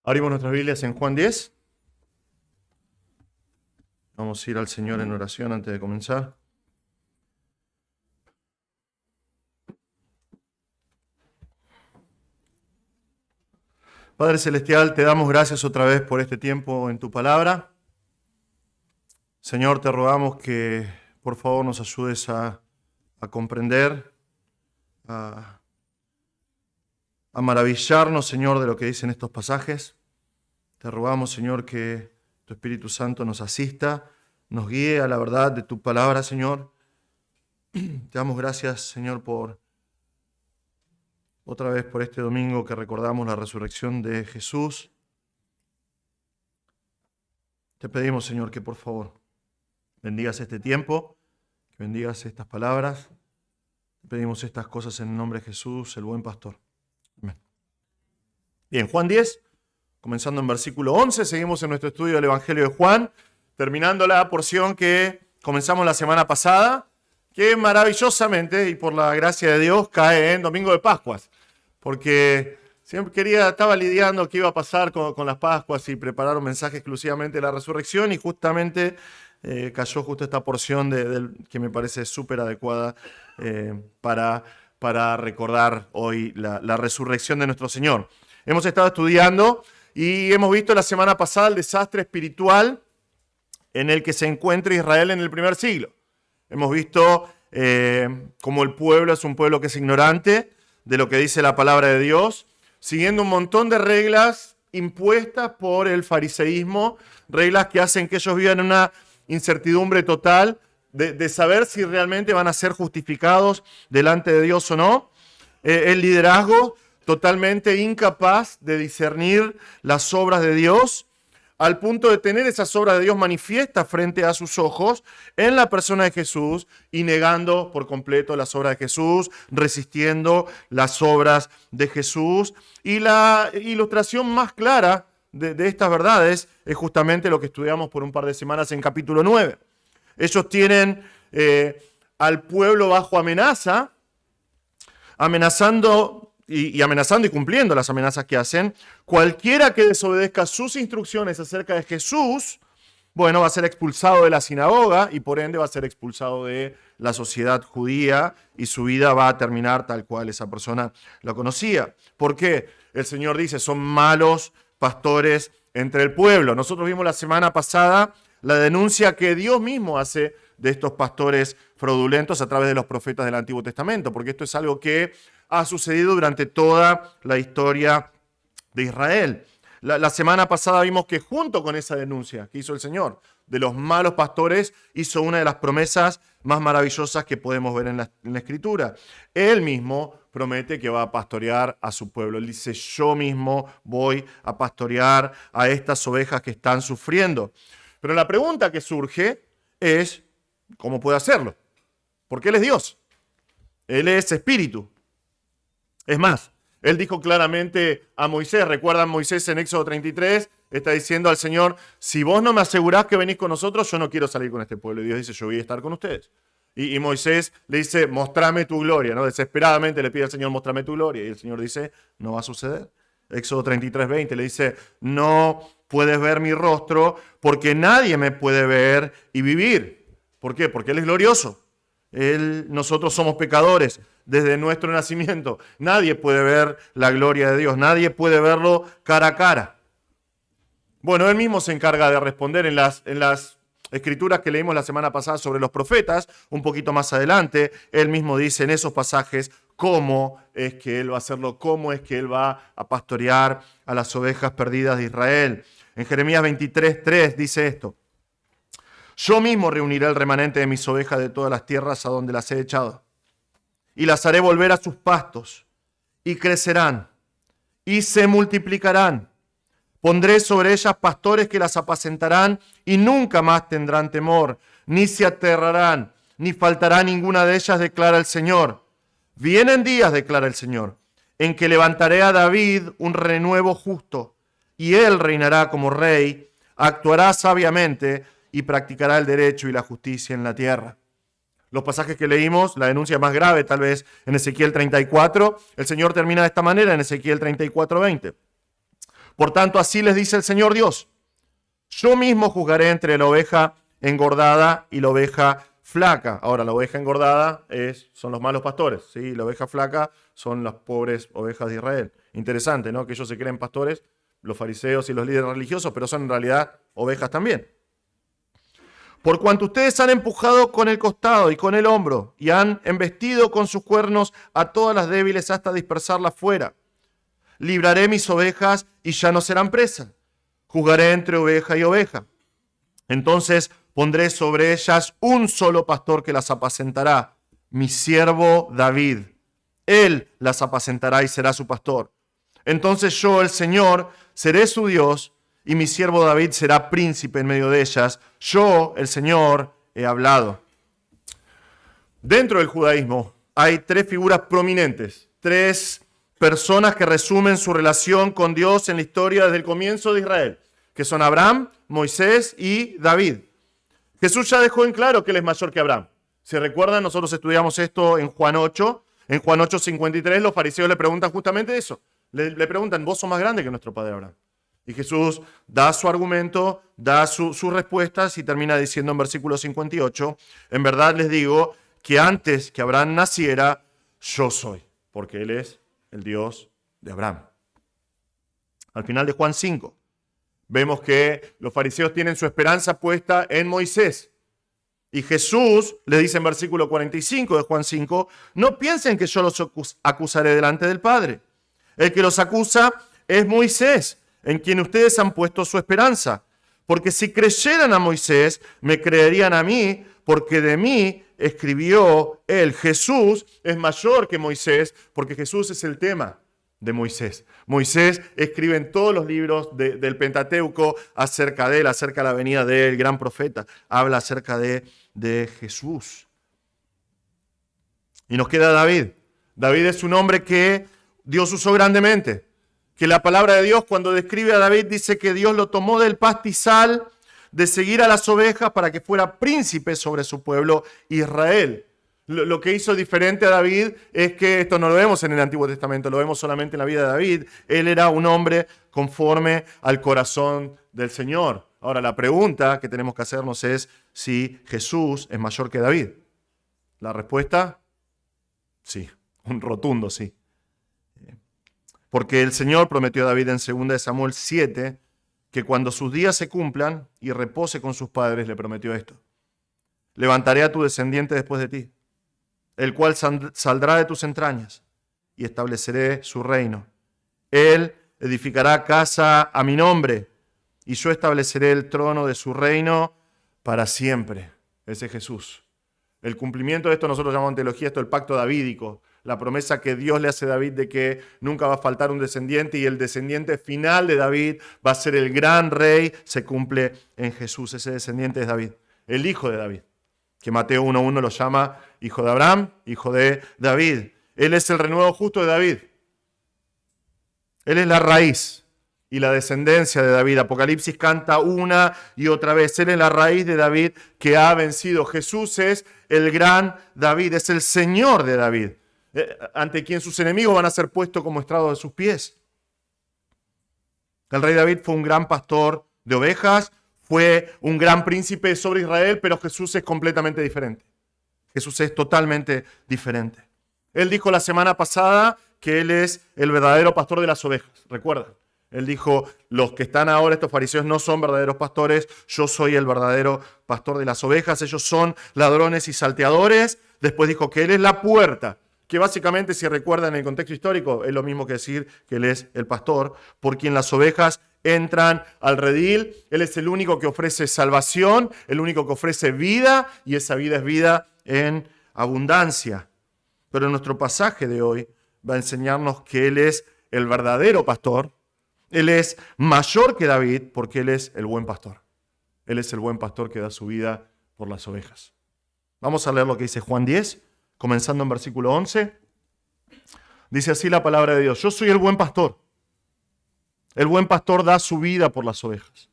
Abrimos nuestras Biblias en Juan 10. Vamos a ir al Señor en oración antes de comenzar. Padre Celestial, te damos gracias otra vez por este tiempo en tu palabra. Señor, te rogamos que por favor nos ayudes a comprender, a maravillarnos, Señor, de lo que dicen estos pasajes. Te rogamos, Señor, que tu Espíritu Santo nos asista, nos guíe a la verdad de tu palabra, Señor. Te damos gracias, Señor, otra vez por este domingo que recordamos la resurrección de Jesús. Te pedimos, Señor, que por favor bendigas este tiempo, que bendigas estas palabras. Te pedimos estas cosas en el nombre de Jesús, el buen pastor. Amén. Bien, Juan 10, comenzando en versículo 11, seguimos en nuestro estudio del Evangelio de Juan, terminando la porción que comenzamos la semana pasada, que maravillosamente y por la gracia de Dios cae en Domingo de Pascuas, porque siempre estaba lidiando qué iba a pasar con las Pascuas y preparar un mensaje exclusivamente de la resurrección y justamente cayó justo esta porción que me parece súper adecuada para recordar hoy la resurrección de nuestro Señor. Hemos estado estudiando y hemos visto la semana pasada el desastre espiritual en el que se encuentra Israel en el primer siglo. Hemos visto cómo el pueblo es un pueblo que es ignorante de lo que dice la palabra de Dios, siguiendo un montón de reglas impuestas por el fariseísmo, reglas que hacen que ellos vivan en una incertidumbre total de saber si realmente van a ser justificados delante de Dios o no. El liderazgo totalmente incapaz de discernir las obras de Dios, al punto de tener esas obras de Dios manifiestas frente a sus ojos en la persona de Jesús y negando por completo las obras de Jesús, resistiendo las obras de Jesús. Y la ilustración más clara de estas verdades es justamente lo que estudiamos por un par de semanas en capítulo 9. Ellos tienen al pueblo bajo amenaza, amenazando y cumpliendo las amenazas que hacen. Cualquiera que desobedezca sus instrucciones acerca de Jesús, bueno, va a ser expulsado de la sinagoga y por ende va a ser expulsado de la sociedad judía y su vida va a terminar tal cual esa persona lo conocía. ¿Por qué? El Señor dice, son malos pastores entre el pueblo. Nosotros vimos la semana pasada la denuncia que Dios mismo hace de estos pastores fraudulentos a través de los profetas del Antiguo Testamento, porque esto es algo que ha sucedido durante toda la historia de Israel. La semana pasada vimos que junto con esa denuncia que hizo el Señor de los malos pastores, hizo una de las promesas más maravillosas que podemos ver en la Escritura. Él mismo promete que va a pastorear a su pueblo. Él dice, yo mismo voy a pastorear a estas ovejas que están sufriendo. Pero la pregunta que surge es, ¿cómo puede hacerlo? Porque Él es Dios. Él es Espíritu. Es más, Él dijo claramente a Moisés, recuerdan Moisés en Éxodo 33, está diciendo al Señor, si vos no me asegurás que venís con nosotros, yo no quiero salir con este pueblo. Y Dios dice, yo voy a estar con ustedes. Y Moisés le dice, mostrame tu gloria, ¿no? Desesperadamente le pide al Señor, mostrame tu gloria. Y el Señor dice, no va a suceder. Éxodo 33, 20 le dice, no puedes ver mi rostro porque nadie me puede ver y vivir. ¿Por qué? Porque Él es glorioso. Nosotros somos pecadores desde nuestro nacimiento. Nadie puede ver la gloria de Dios, nadie puede verlo cara a cara. Bueno, Él mismo se encarga de responder en las escrituras que leímos la semana pasada sobre los profetas, un poquito más adelante. Él mismo dice en esos pasajes cómo es que Él va a hacerlo, cómo es que Él va a pastorear a las ovejas perdidas de Israel. En Jeremías 23:3 dice esto. Yo mismo reuniré el remanente de mis ovejas de todas las tierras a donde las he echado, y las haré volver a sus pastos, y crecerán, y se multiplicarán. Pondré sobre ellas pastores que las apacentarán, y nunca más tendrán temor, ni se aterrarán, ni faltará ninguna de ellas, declara el Señor. Vienen días, declara el Señor, en que levantaré a David un renuevo justo, y él reinará como rey, actuará sabiamente, y practicará el derecho y la justicia en la tierra. Los pasajes que leímos, la denuncia más grave tal vez en Ezequiel 34, el Señor termina de esta manera en Ezequiel 34:20. Por tanto, así les dice el Señor Dios: yo mismo juzgaré entre la oveja engordada y la oveja flaca. Ahora, la oveja engordada son los malos pastores, ¿sí? La oveja flaca son las pobres ovejas de Israel. Interesante, ¿no? Que ellos se creen pastores, los fariseos y los líderes religiosos, pero son en realidad ovejas también. Por cuanto ustedes han empujado con el costado y con el hombro, y han embestido con sus cuernos a todas las débiles hasta dispersarlas fuera, libraré mis ovejas y ya no serán presa. Juzgaré entre oveja y oveja. Entonces pondré sobre ellas un solo pastor que las apacentará, mi siervo David. Él las apacentará y será su pastor. Entonces yo, el Señor, seré su Dios, y mi siervo David será príncipe en medio de ellas. Yo, el Señor, he hablado. Dentro del judaísmo hay tres figuras prominentes, tres personas que resumen su relación con Dios en la historia desde el comienzo de Israel, que son Abraham, Moisés y David. Jesús ya dejó en claro que Él es mayor que Abraham. Si recuerdan, nosotros estudiamos esto en Juan 8. En Juan 8:53 los fariseos le preguntan justamente eso. Le preguntan, vos sos más grande que nuestro padre Abraham. Y Jesús da su argumento, da sus respuestas y termina diciendo en versículo 58, en verdad les digo que antes que Abraham naciera, yo soy, porque Él es el Dios de Abraham. Al final de Juan 5, vemos que los fariseos tienen su esperanza puesta en Moisés. Y Jesús les dice en versículo 45 de Juan 5, no piensen que yo los acusaré delante del Padre. El que los acusa es Moisés, en quien ustedes han puesto su esperanza. Porque si creyeran a Moisés, me creerían a mí, porque de mí escribió él. Jesús es mayor que Moisés, porque Jesús es el tema de Moisés. Moisés escribe en todos los libros del Pentateuco acerca de él, acerca de la venida del gran profeta. Habla acerca de Jesús. Y nos queda David. David es un hombre que Dios usó grandemente. Que la palabra de Dios, cuando describe a David, dice que Dios lo tomó del pastizal de seguir a las ovejas para que fuera príncipe sobre su pueblo Israel. Lo que hizo diferente a David es que esto no lo vemos en el Antiguo Testamento, lo vemos solamente en la vida de David. Él era un hombre conforme al corazón del Señor. Ahora, la pregunta que tenemos que hacernos es si Jesús es mayor que David. La respuesta, sí, un rotundo sí. Porque el Señor prometió a David en 2 Samuel 7 que cuando sus días se cumplan y repose con sus padres, le prometió esto: levantaré a tu descendiente después de ti, el cual saldrá de tus entrañas, y estableceré su reino. Él edificará casa a mi nombre, y yo estableceré el trono de su reino para siempre. Ese es Jesús. El cumplimiento de esto nosotros llamamos en teología esto el pacto davídico, la promesa que Dios le hace a David de que nunca va a faltar un descendiente y el descendiente final de David va a ser el gran rey, se cumple en Jesús. Ese descendiente es David, el hijo de David, que Mateo 1:1 lo llama hijo de Abraham, hijo de David. Él es el renuevo justo de David. Él es la raíz y la descendencia de David. Apocalipsis canta una y otra vez. Él es la raíz de David que ha vencido. Jesús es el gran David, es el Señor de David, ante quien sus enemigos van a ser puestos como estrado de sus pies. El rey David fue un gran pastor de ovejas, fue un gran príncipe sobre Israel, pero Jesús es completamente diferente. Jesús es totalmente diferente. Él dijo la semana pasada que Él es el verdadero pastor de las ovejas. ¿Recuerdan? Él dijo, los que están ahora, estos fariseos, no son verdaderos pastores, yo soy el verdadero pastor de las ovejas, ellos son ladrones y salteadores. Después dijo que Él es la puerta, que básicamente, si recuerdan en el contexto histórico, es lo mismo que decir que Él es el pastor, por quien las ovejas entran al redil. Él es el único que ofrece salvación, el único que ofrece vida, y esa vida es vida en abundancia. Pero nuestro pasaje de hoy va a enseñarnos que Él es el verdadero pastor. Él es mayor que David porque Él es el buen pastor. Él es el buen pastor que da su vida por las ovejas. Vamos a leer lo que dice Juan 10, comenzando en versículo 11. Dice así la palabra de Dios: yo soy el buen pastor. El buen pastor da su vida por las ovejas.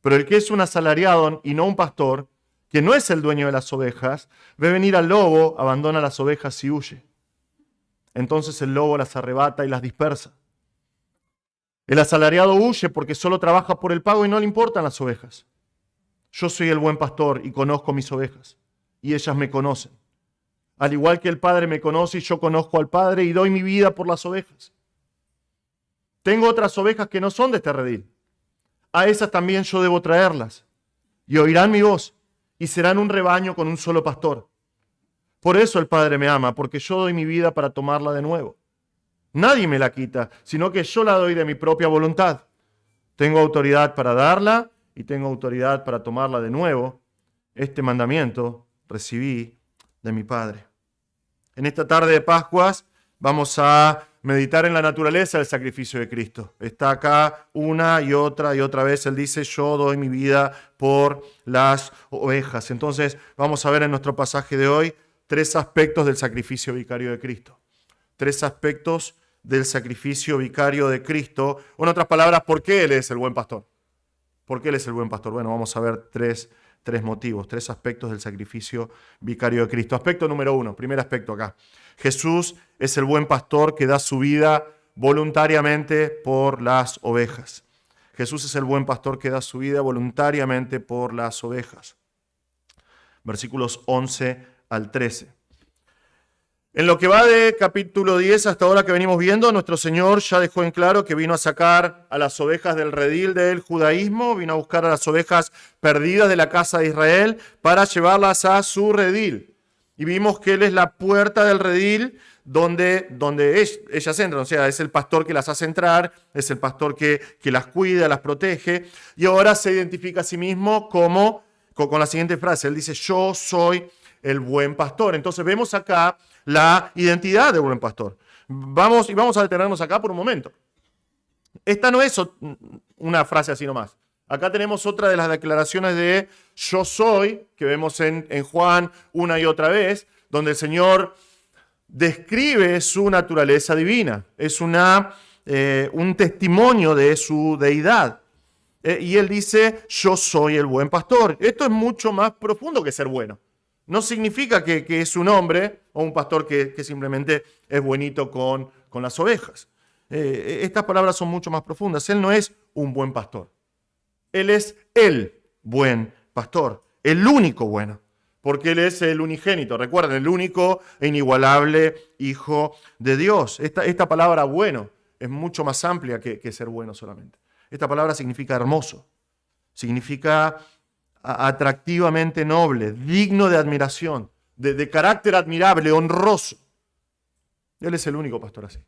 Pero el que es un asalariado y no un pastor, que no es el dueño de las ovejas, ve venir al lobo, abandona las ovejas y huye. Entonces el lobo las arrebata y las dispersa. El asalariado huye porque solo trabaja por el pago y no le importan las ovejas. Yo soy el buen pastor y conozco mis ovejas, y ellas me conocen. Al igual que el Padre me conoce y yo conozco al Padre y doy mi vida por las ovejas. Tengo otras ovejas que no son de este redil. A esas también yo debo traerlas. Y oirán mi voz y serán un rebaño con un solo pastor. Por eso el Padre me ama, porque yo doy mi vida para tomarla de nuevo. Nadie me la quita, sino que yo la doy de mi propia voluntad. Tengo autoridad para darla y tengo autoridad para tomarla de nuevo. Este mandamiento recibí de mi Padre. En esta tarde de Pascuas vamos a meditar en la naturaleza del sacrificio de Cristo. Está acá una y otra vez. Él dice, yo doy mi vida por las ovejas. Entonces vamos a ver en nuestro pasaje de hoy 3 aspectos del sacrificio vicario de Cristo. 3 aspectos del sacrificio vicario de Cristo. O en otras palabras, ¿por qué Él es el buen pastor? ¿Por qué Él es el buen pastor? Bueno, vamos a ver tres motivos, 3 aspectos del sacrificio vicario de Cristo. Aspecto número 1, primer aspecto acá. Jesús es el buen pastor que da su vida voluntariamente por las ovejas. Jesús es el buen pastor que da su vida voluntariamente por las ovejas. Versículos 11 al 13. En lo que va de capítulo 10 hasta ahora que venimos viendo, nuestro Señor ya dejó en claro que vino a sacar a las ovejas del redil del judaísmo, vino a buscar a las ovejas perdidas de la casa de Israel para llevarlas a su redil. Y vimos que Él es la puerta del redil donde ellas entran, o sea, es el pastor que las hace entrar, es el pastor que las cuida, las protege, y ahora se identifica a sí mismo con la siguiente frase. Él dice, yo soy el buen pastor. Entonces vemos acá la identidad del buen pastor. Vamos a detenernos acá por un momento. Esta no es una frase así nomás. Acá tenemos otra de las declaraciones de yo soy, que vemos en Juan una y otra vez, donde el Señor describe su naturaleza divina. Es un testimonio de su deidad. Y Él dice, yo soy el buen pastor. Esto es mucho más profundo que ser bueno. No significa que es un hombre o un pastor que simplemente es buenito con las ovejas. Estas palabras son mucho más profundas. Él no es un buen pastor. Él es el buen pastor, el único bueno, porque Él es el unigénito. Recuerden, el único e inigualable Hijo de Dios. Esta palabra bueno es mucho más amplia que ser bueno solamente. Esta palabra significa hermoso, significa atractivamente noble, digno de admiración, de carácter admirable, honroso. Él es el único pastor así.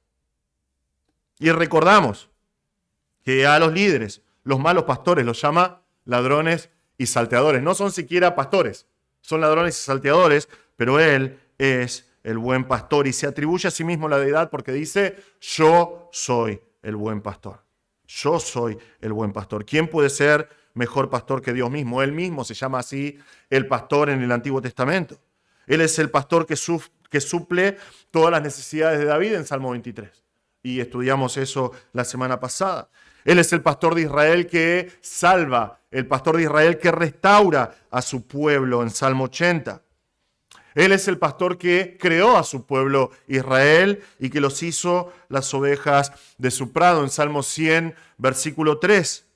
Y recordamos que a los líderes, los malos pastores, los llama ladrones y salteadores. No son siquiera pastores, son ladrones y salteadores, pero Él es el buen pastor y se atribuye a sí mismo la deidad porque dice, yo soy el buen pastor. Yo soy el buen pastor. ¿Quién puede ser mejor pastor que Dios mismo? Él mismo se llama así el pastor en el Antiguo Testamento. Él es el pastor que suple todas las necesidades de David en Salmo 23. Y estudiamos eso la semana pasada. Él es el pastor de Israel que salva, el pastor de Israel que restaura a su pueblo en Salmo 80. Él es el pastor que creó a su pueblo Israel y que los hizo las ovejas de su prado en Salmo 100, versículo 3.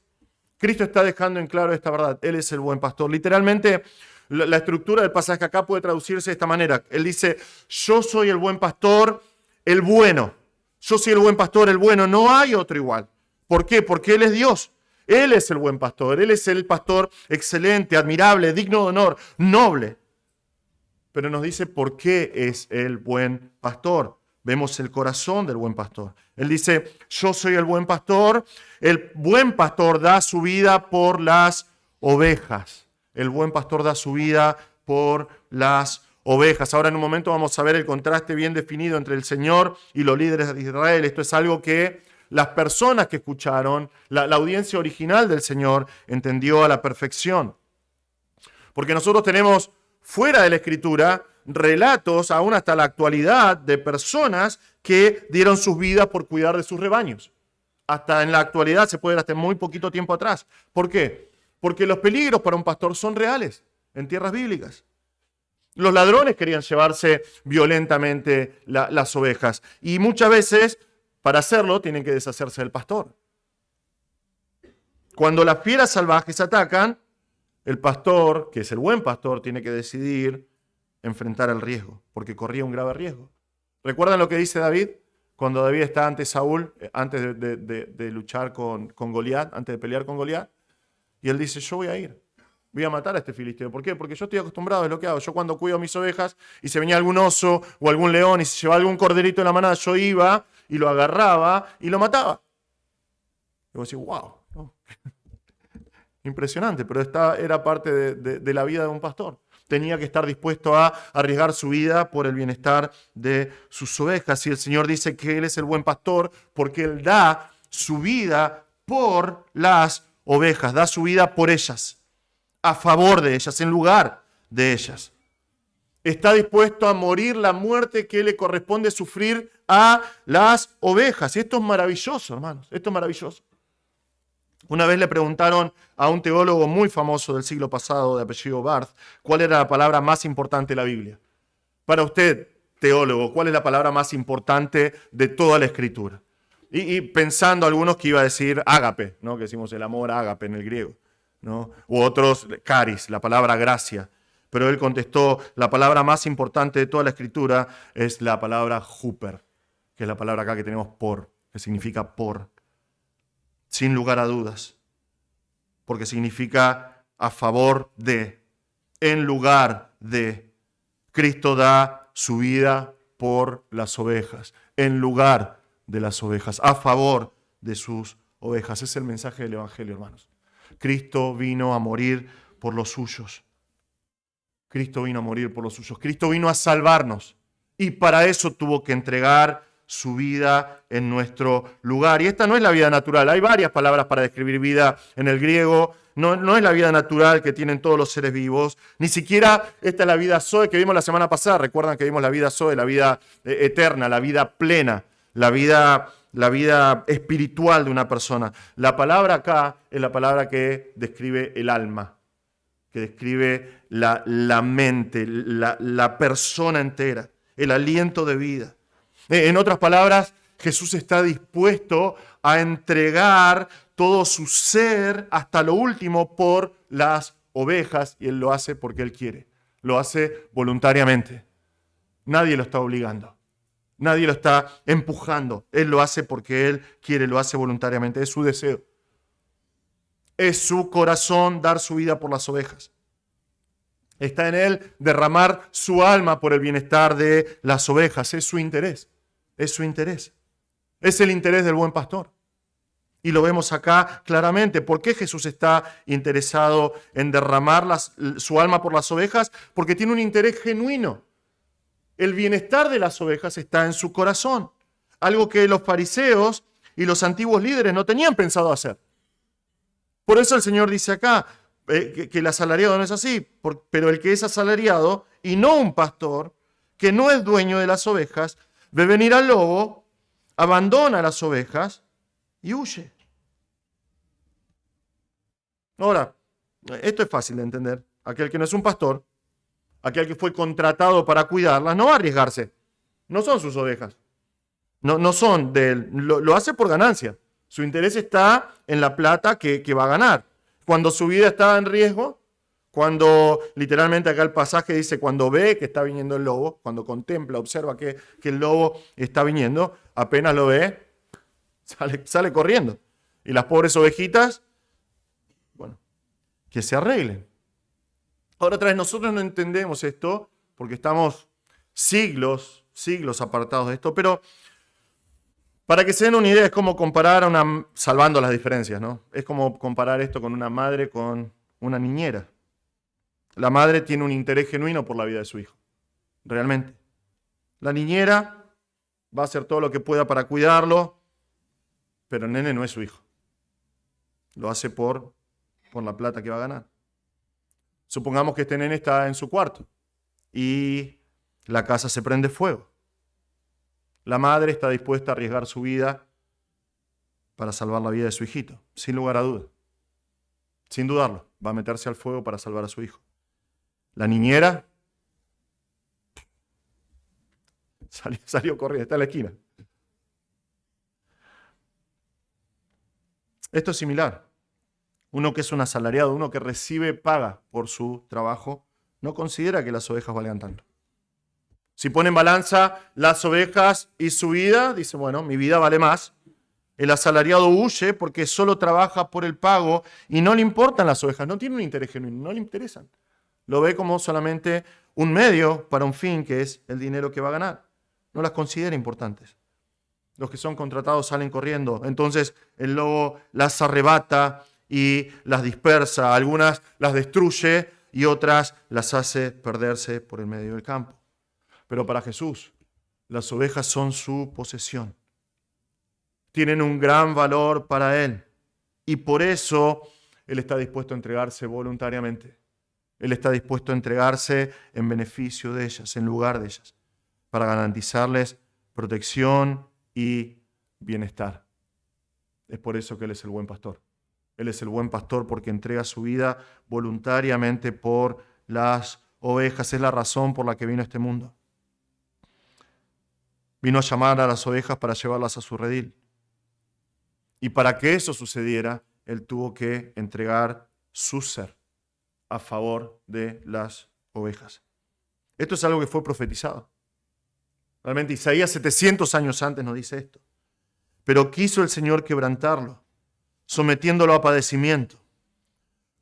Cristo está dejando en claro esta verdad. Él es el buen pastor. Literalmente, la estructura del pasaje acá puede traducirse de esta manera. Él dice, yo soy el buen pastor, el bueno. Yo soy el buen pastor, el bueno. No hay otro igual. ¿Por qué? Porque Él es Dios. Él es el buen pastor. Él es el pastor excelente, admirable, digno de honor, noble. Pero nos dice por qué es el buen pastor. Vemos el corazón del buen pastor. Él dice, yo soy el buen pastor. El buen pastor da su vida por las ovejas. El buen pastor da su vida por las ovejas. Ahora en un momento vamos a ver el contraste bien definido entre el Señor y los líderes de Israel. Esto es algo que las personas que escucharon, la audiencia original del Señor, entendió a la perfección. Porque nosotros tenemos fuera de la Escritura relatos, aún hasta la actualidad, de personas que dieron sus vidas por cuidar de sus rebaños. Hasta en la actualidad se puede ver hasta muy poquito tiempo atrás. ¿Por qué? Porque los peligros para un pastor son reales en tierras bíblicas. Los ladrones querían llevarse violentamente las ovejas y muchas veces para hacerlo tienen que deshacerse del pastor. Cuando las fieras salvajes atacan, el pastor, que es el buen pastor, tiene que decidir enfrentar el riesgo, porque corría un grave riesgo. ¿Recuerdan lo que dice David? Cuando David está ante Saúl, antes de luchar con Goliat, antes de pelear con Goliat, y él dice, yo voy a ir, voy a matar a este filisteo. ¿Por qué? Porque yo estoy acostumbrado, es lo que hago. Yo cuando cuido mis ovejas y se venía algún oso o algún león y se llevaba algún corderito en la manada, yo iba y lo agarraba y lo mataba. Y vos decís, wow, ¿no? Impresionante, pero esta era parte de la vida de un pastor. Tenía que estar dispuesto a arriesgar su vida por el bienestar de sus ovejas. Y el Señor dice que Él es el buen pastor porque Él da su vida por las ovejas, da su vida por ellas, a favor de ellas, en lugar de ellas. Está dispuesto a morir la muerte que le corresponde sufrir a las ovejas. Y esto es maravilloso, hermanos, esto es maravilloso. Una vez le preguntaron a un teólogo muy famoso del siglo pasado, de apellido Barth, cuál era la palabra más importante de la Biblia. Para usted, teólogo, ¿cuál es la palabra más importante de toda la Escritura? Y pensando algunos que iba a decir ágape, ¿no? Que decimos el amor ágape en el griego, ¿no? U otros, caris, la palabra gracia. Pero él contestó, la palabra más importante de toda la Escritura es la palabra huper, que es la palabra acá que tenemos por, que significa por. Sin lugar a dudas, porque significa a favor de, en lugar de. Cristo da su vida por las ovejas, en lugar de las ovejas, a favor de sus ovejas. Es el mensaje del Evangelio, hermanos. Cristo vino a morir por los suyos. Cristo vino a morir por los suyos. Cristo vino a salvarnos y para eso tuvo que entregar su vida en nuestro lugar. Y esta no es la vida natural. Hay varias palabras para describir vida en el griego. No es la vida natural que tienen todos los seres vivos. Ni siquiera esta es la vida Zoe que vimos la semana pasada. Recuerdan que vimos la vida Zoe, la vida eterna, la vida plena, la vida espiritual de una persona. La palabra acá es la palabra que describe el alma, que describe la mente, la persona entera, el aliento de vida. En otras palabras, Jesús está dispuesto a entregar todo su ser hasta lo último por las ovejas y Él lo hace porque Él quiere. Lo hace voluntariamente. Nadie lo está obligando. Nadie lo está empujando. Él lo hace porque Él quiere, lo hace voluntariamente. Es su deseo. Es su corazón dar su vida por las ovejas. Está en Él derramar su alma por el bienestar de las ovejas. Es su interés. Es su interés. Es el interés del buen pastor. Y lo vemos acá claramente. ¿Por qué Jesús está interesado en derramar su alma por las ovejas? Porque tiene un interés genuino. El bienestar de las ovejas está en su corazón. Algo que los fariseos y los antiguos líderes no tenían pensado hacer. Por eso el Señor dice acá que el asalariado no es así. Pero el que es asalariado y no un pastor, que no es dueño de las ovejas, ve venir al lobo, abandona las ovejas y huye. Ahora, esto es fácil de entender. Aquel que no es un pastor, aquel que fue contratado para cuidarlas, no va a arriesgarse. No son sus ovejas. No son de él. Lo hace por ganancia. Su interés está en la plata que va a ganar. Cuando su vida está en riesgo, cuando literalmente acá el pasaje dice, cuando ve que está viniendo el lobo, cuando contempla, observa que el lobo está viniendo, apenas lo ve, sale corriendo. Y las pobres ovejitas, bueno, que se arreglen. Ahora otra vez, nosotros no entendemos esto porque estamos siglos apartados de esto, pero para que se den una idea, es como comparar salvando las diferencias, ¿no? Es como comparar esto con una madre con una niñera. La madre tiene un interés genuino por la vida de su hijo, realmente. La niñera va a hacer todo lo que pueda para cuidarlo, pero el nene no es su hijo. Lo hace por la plata que va a ganar. Supongamos que este nene está en su cuarto y la casa se prende fuego. La madre está dispuesta a arriesgar su vida para salvar la vida de su hijito, sin lugar a duda. Sin dudarlo, va a meterse al fuego para salvar a su hijo. La niñera salió corriendo, está en la esquina. Esto es similar. uno que es un asalariado, uno que recibe paga por su trabajo, no considera que las ovejas valgan tanto. Si pone en balanza las ovejas y su vida, dice, bueno, mi vida vale más. El asalariado huye porque solo trabaja por el pago y no le importan las ovejas, no tiene un interés genuino, no le interesan. Lo ve como solamente un medio para un fin, que es el dinero que va a ganar. No las considera importantes. Los que son contratados salen corriendo. Entonces el lobo las arrebata y las dispersa. Algunas las destruye y otras las hace perderse por el medio del campo. Pero para Jesús, las ovejas son su posesión. Tienen un gran valor para Él. Y por eso Él está dispuesto a entregarse voluntariamente. Él está dispuesto a entregarse en beneficio de ellas, en lugar de ellas, para garantizarles protección y bienestar. Es por eso que Él es el buen pastor. Él es el buen pastor porque entrega su vida voluntariamente por las ovejas. Es la razón por la que vino a este mundo. Vino a llamar a las ovejas para llevarlas a su redil. Y para que eso sucediera, Él tuvo que entregar su ser a favor de las ovejas. Esto es algo que fue profetizado. Realmente Isaías 700 años antes nos dice esto. Pero quiso el Señor quebrantarlo, sometiéndolo a padecimiento.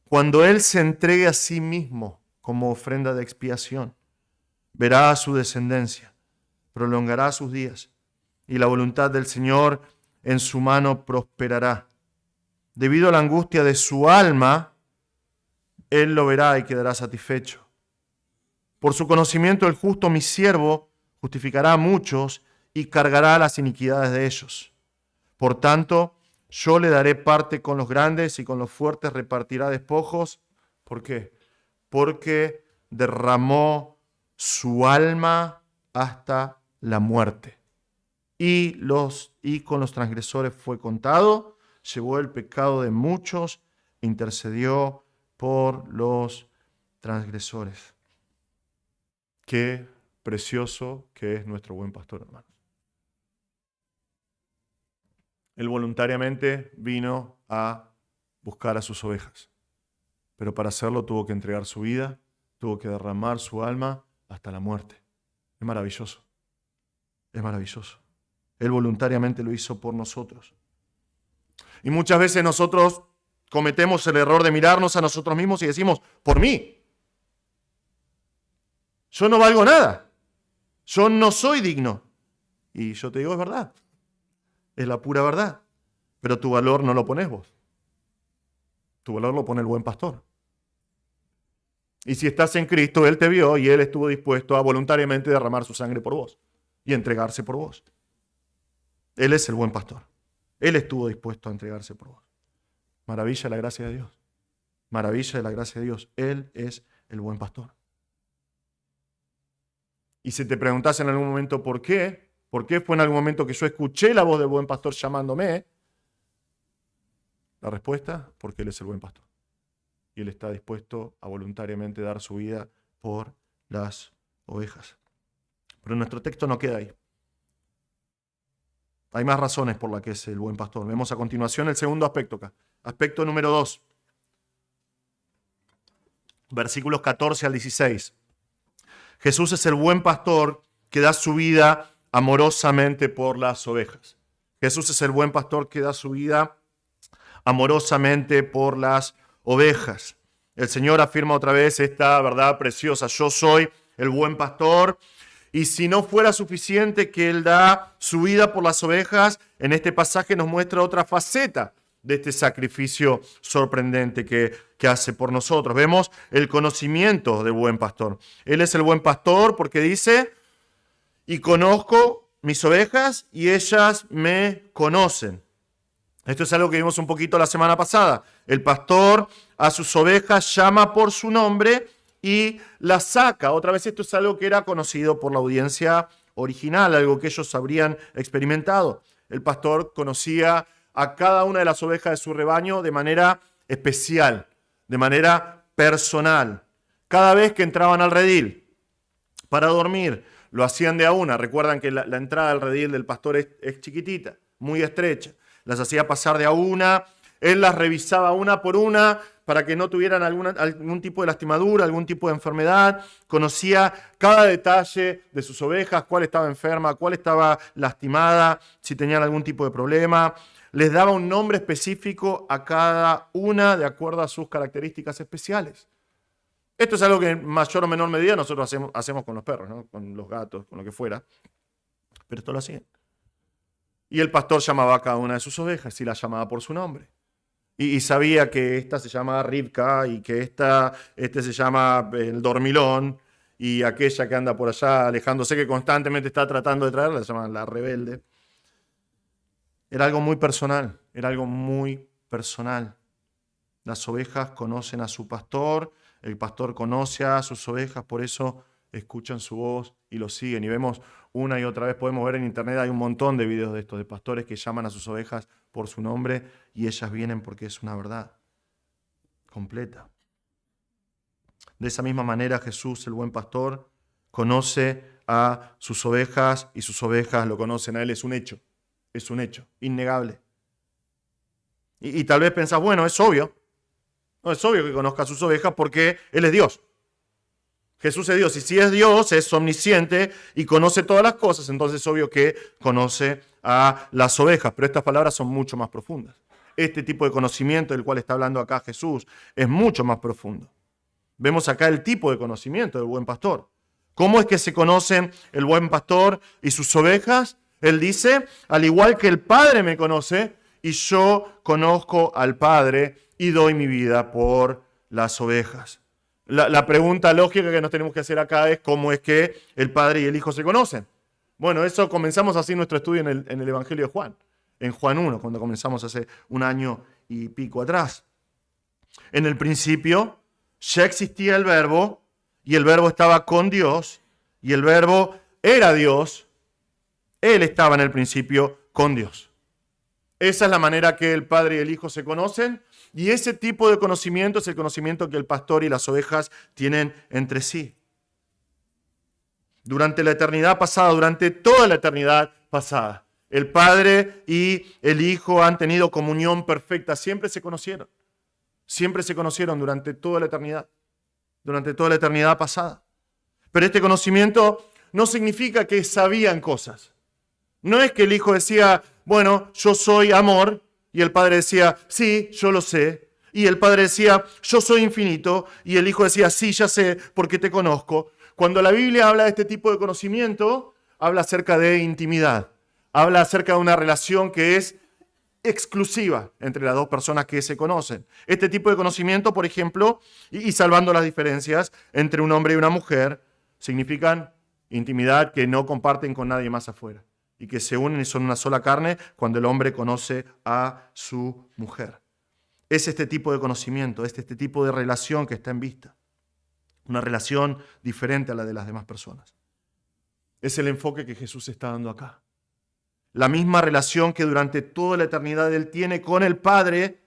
Cuando Él se entregue a sí mismo como ofrenda de expiación, verá a su descendencia, prolongará sus días, y la voluntad del Señor en su mano prosperará. Debido a la angustia de su alma, Él lo verá y quedará satisfecho. Por su conocimiento el justo, mi siervo, justificará a muchos y cargará las iniquidades de ellos. Por tanto, yo le daré parte con los grandes y con los fuertes repartirá despojos. ¿Por qué? Porque derramó su alma hasta la muerte. Y con los transgresores fue contado, llevó el pecado de muchos, intercedió por los transgresores. Qué precioso que es nuestro buen pastor, hermanos. Él voluntariamente vino a buscar a sus ovejas, pero para hacerlo tuvo que entregar su vida, tuvo que derramar su alma hasta la muerte. Es maravilloso, es maravilloso. Él voluntariamente lo hizo por nosotros. Y muchas veces nosotros cometemos el error de mirarnos a nosotros mismos y decimos, por mí, yo no valgo nada, yo no soy digno. Y yo te digo, es verdad, es la pura verdad, pero tu valor no lo pones vos, tu valor lo pone el buen pastor. Y si estás en Cristo, Él te vio y Él estuvo dispuesto a voluntariamente derramar su sangre por vos y entregarse por vos. Él es el buen pastor. Él estuvo dispuesto a entregarse por vos. Maravilla de la gracia de Dios. Maravilla de la gracia de Dios. Él es el buen pastor. Y si te preguntas en algún momento por qué fue en algún momento que yo escuché la voz del buen pastor llamándome, la respuesta, porque Él es el buen pastor. Y Él está dispuesto a voluntariamente dar su vida por las ovejas. Pero nuestro texto no queda ahí. Hay más razones por las que es el buen pastor. Vemos a continuación el segundo aspecto acá. Aspecto número 2. Versículos 14 al 16. Jesús es el buen pastor que da su vida amorosamente por las ovejas. Jesús es el buen pastor que da su vida amorosamente por las ovejas. El Señor afirma otra vez esta verdad preciosa. Yo soy el buen pastor. Y si no fuera suficiente que Él da su vida por las ovejas, en este pasaje nos muestra otra faceta de este sacrificio sorprendente que hace por nosotros. Vemos el conocimiento del buen pastor. Él es el buen pastor porque dice, y conozco mis ovejas y ellas me conocen. Esto es algo que vimos un poquito la semana pasada. El pastor a sus ovejas llama por su nombre y la saca. Otra vez esto es algo que era conocido por la audiencia original, algo que ellos habrían experimentado. El pastor conocía a cada una de las ovejas de su rebaño de manera especial, de manera personal. Cada vez que entraban al redil para dormir, lo hacían de a una. Recuerdan que la entrada al redil del pastor es chiquitita, muy estrecha. Las hacía pasar de a una Él las revisaba una por una para que no tuvieran algún tipo de lastimadura, algún tipo de enfermedad. Conocía cada detalle de sus ovejas, cuál estaba enferma, cuál estaba lastimada, si tenían algún tipo de problema. Les daba un nombre específico a cada una de acuerdo a sus características especiales. Esto es algo que en mayor o menor medida nosotros hacemos con los perros, ¿no? Con los gatos, con lo que fuera. Pero esto lo hacían. Y el pastor llamaba a cada una de sus ovejas y las llamaba por su nombre. Y sabía que esta se llama Rivka y que este se llama el dormilón y aquella que anda por allá alejándose, que constantemente está tratando de traerla, se llama la rebelde. Era algo muy personal, era algo muy personal. Las ovejas conocen a su pastor, el pastor conoce a sus ovejas, por eso escuchan su voz y lo siguen. Y vemos una y otra vez, podemos ver en internet, hay un montón de videos de estos, de pastores que llaman a sus ovejas por su nombre y ellas vienen porque es una verdad completa. De esa misma manera Jesús, el buen pastor, conoce a sus ovejas y sus ovejas lo conocen a él. Es un hecho, innegable. Y tal vez pensás, bueno, es obvio. No, es obvio que conozca a sus ovejas porque Él es Dios. Jesús es Dios, y si es Dios, es omnisciente y conoce todas las cosas, entonces es obvio que conoce a las ovejas. Pero estas palabras son mucho más profundas. Este tipo de conocimiento del cual está hablando acá Jesús es mucho más profundo. Vemos acá el tipo de conocimiento del buen pastor. ¿Cómo es que se conocen el buen pastor y sus ovejas? Él dice, al igual que el Padre me conoce, y yo conozco al Padre y doy mi vida por las ovejas. La pregunta lógica que nos tenemos que hacer acá es cómo es que el Padre y el Hijo se conocen. Bueno, eso comenzamos así nuestro estudio en el Evangelio de Juan, en Juan 1, cuando comenzamos hace un año y pico atrás. En el principio ya existía el Verbo, y el Verbo estaba con Dios, y el Verbo era Dios. Él estaba en el principio con Dios. Esa es la manera que el Padre y el Hijo se conocen, y ese tipo de conocimiento es el conocimiento que el pastor y las ovejas tienen entre sí. Durante la eternidad pasada, durante toda la eternidad pasada, el Padre y el Hijo han tenido comunión perfecta, siempre se conocieron durante toda la eternidad pasada. Pero este conocimiento no significa que sabían cosas. No es que el Hijo decía, bueno, yo soy amor, y el Padre decía, sí, yo lo sé. Y el Padre decía, yo soy infinito, y el Hijo decía, sí, ya sé, porque te conozco. Cuando la Biblia habla de este tipo de conocimiento, habla acerca de intimidad. Habla acerca de una relación que es exclusiva entre las dos personas que se conocen. Este tipo de conocimiento, por ejemplo, y salvando las diferencias entre un hombre y una mujer, significan intimidad que no comparten con nadie más afuera, y que se unen y son una sola carne cuando el hombre conoce a su mujer. Es este tipo de conocimiento, este tipo de relación que está en vista. Una relación diferente a la de las demás personas. Es el enfoque que Jesús está dando acá. La misma relación que durante toda la eternidad Él tiene con el Padre,